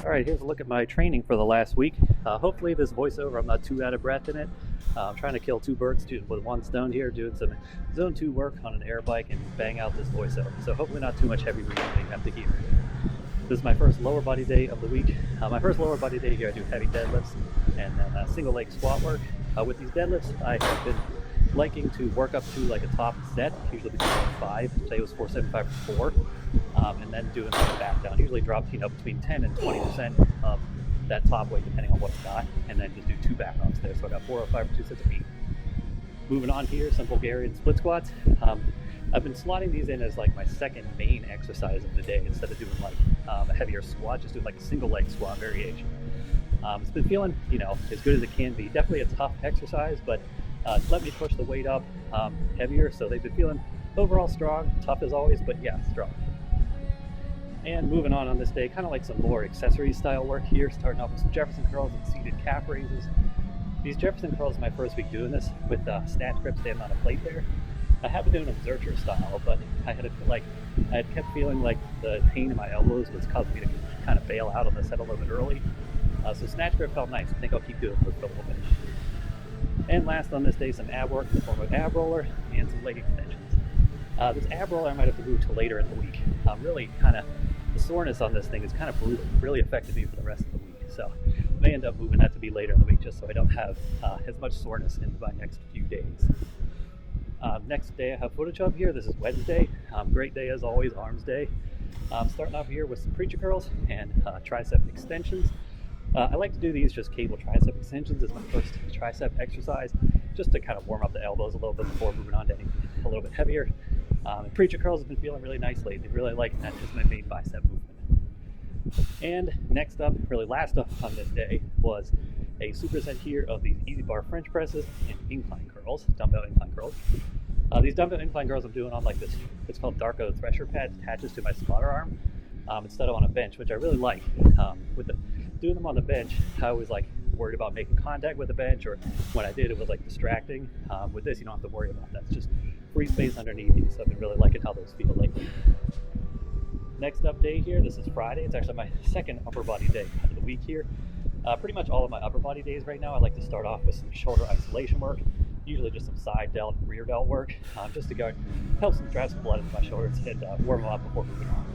All right, here's a look at my training for the last week. Hopefully this voiceover, I'm not too out of breath in it. I'm trying to kill two birds with one stone here, doing some zone 2 work on an air bike and bang out this voiceover. So hopefully not too much heavy breathing you have to hear. This is my first lower body day of the week. My first lower body day here, I do heavy deadlifts and then single leg squat work. With these deadlifts, I have been liking to work up to like a top set, usually between 5. Today was 475 for 4. And then doing like a back down. Usually drop between 10 and 20% of that top weight depending on what I got, and then just do 2 back ups there. So I got 405 for 2 sets of feet. Moving on here, some Bulgarian split squats. I've been slotting these in as like my second main exercise of the day instead of doing like a heavier squat, just doing like a single leg squat variation. It's been feeling as good as it can be. Definitely a tough exercise, but it's let me push the weight up heavier, so they've been feeling overall strong, tough as always, but yeah, strong. And moving on this day, kind of like some more accessory style work here, starting off with some Jefferson curls and seated calf raises. These Jefferson curls is my first week doing this with snatch grip standing on a plate there. I have been doing a Zercher style, but I had kept feeling like the pain in my elbows was causing me to kind of bail out on the set a little bit early. So snatch grip felt nice. I think I'll keep doing this for a little bit. And last on this day, some ab work in the form of ab roller and some leg extensions. This ab roller I might have to move to later in the week. The soreness on this thing is kind of brutal. Really affected me for the rest of the week. So I may end up moving that to be later in the week just so I don't have as much soreness in my next few days. Next day I have footage of here. This is Wednesday. Great day as always, arms day. Starting off here with some preacher curls and tricep extensions. I like to do these just cable tricep extensions as my first tricep exercise, just to kind of warm up the elbows a little bit before moving on to anything a little bit heavier. And preacher curls have been feeling really nice lately. Really liking that as my main bicep movement. And next up, really last up on this day, was a superset here of these EZ bar French presses and incline curls, dumbbell incline curls. These dumbbell incline curls I'm doing on like this, it's called Darko thresher pad, attaches to my spotter arm instead of on a bench, which I really like. Doing them on the bench, I was like worried about making contact with the bench, or when I did, it was like distracting. With this, you don't have to worry about that. It's just free space underneath you, so I've been really liking how those feel lately. Next up day here, this is Friday. It's actually my second upper body day of the week here. Pretty much all of my upper body days right now, I like to start off with some shoulder isolation work, usually just some side delt, rear delt work, just to help drive some blood into my shoulders and warm them up before moving on.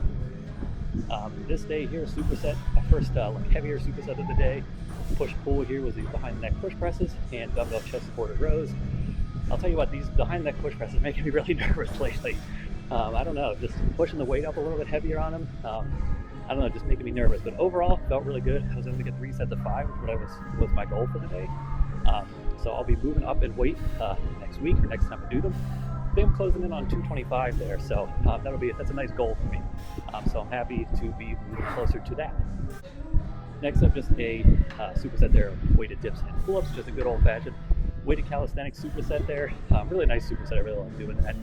This day here, superset, my first heavier superset of the day. Push-pull here was these behind the neck push presses and dumbbell chest supported rows. I'll tell you what, these behind the neck push presses are making me really nervous lately. I don't know, just pushing the weight up a little bit heavier on them. I don't know, just making me nervous. But overall, felt really good. I was able to get 3 sets of 5, which was my goal for the day. So I'll be moving up in weight next week or next time I do them. I think I'm closing in on 225 there, so that's a nice goal for me. So I'm happy to be moving closer to that. Next up, just a superset there of weighted dips and pull-ups, just a good old-fashioned weighted calisthenics superset there. Really nice superset, I really like doing that.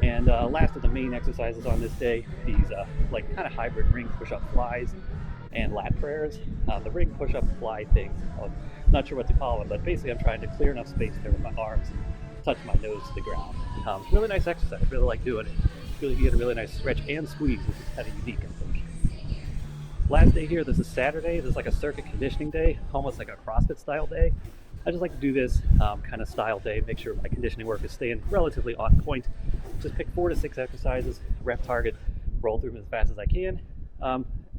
And last of the main exercises on this day, these kind of hybrid ring push-up flies and lat prayers. The ring push-up fly thing, I'm not sure what to call them, but basically I'm trying to clear enough space there with my arms and touch my nose to the ground. Really nice exercise, I really like doing it. You get a really nice stretch and squeeze, which is kind of unique, I think. Last day here, this is Saturday. This is like a circuit conditioning day, almost like a CrossFit style day. I just like to do this kind of style day, make sure my conditioning work is staying relatively on point. Just pick 4 to 6 exercises, rep target, roll through them as fast as I can.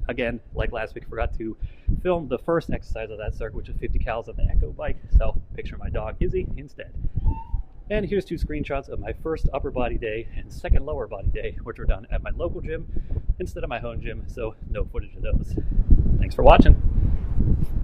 Again, like last week, I forgot to film the first exercise of that circuit, which is 50 cals on the Echo bike. So picture my dog Izzy instead. And here's 2 screenshots of my first upper body day and second lower body day, which were done at my local gym instead of my home gym, so no footage of those. Thanks for watching.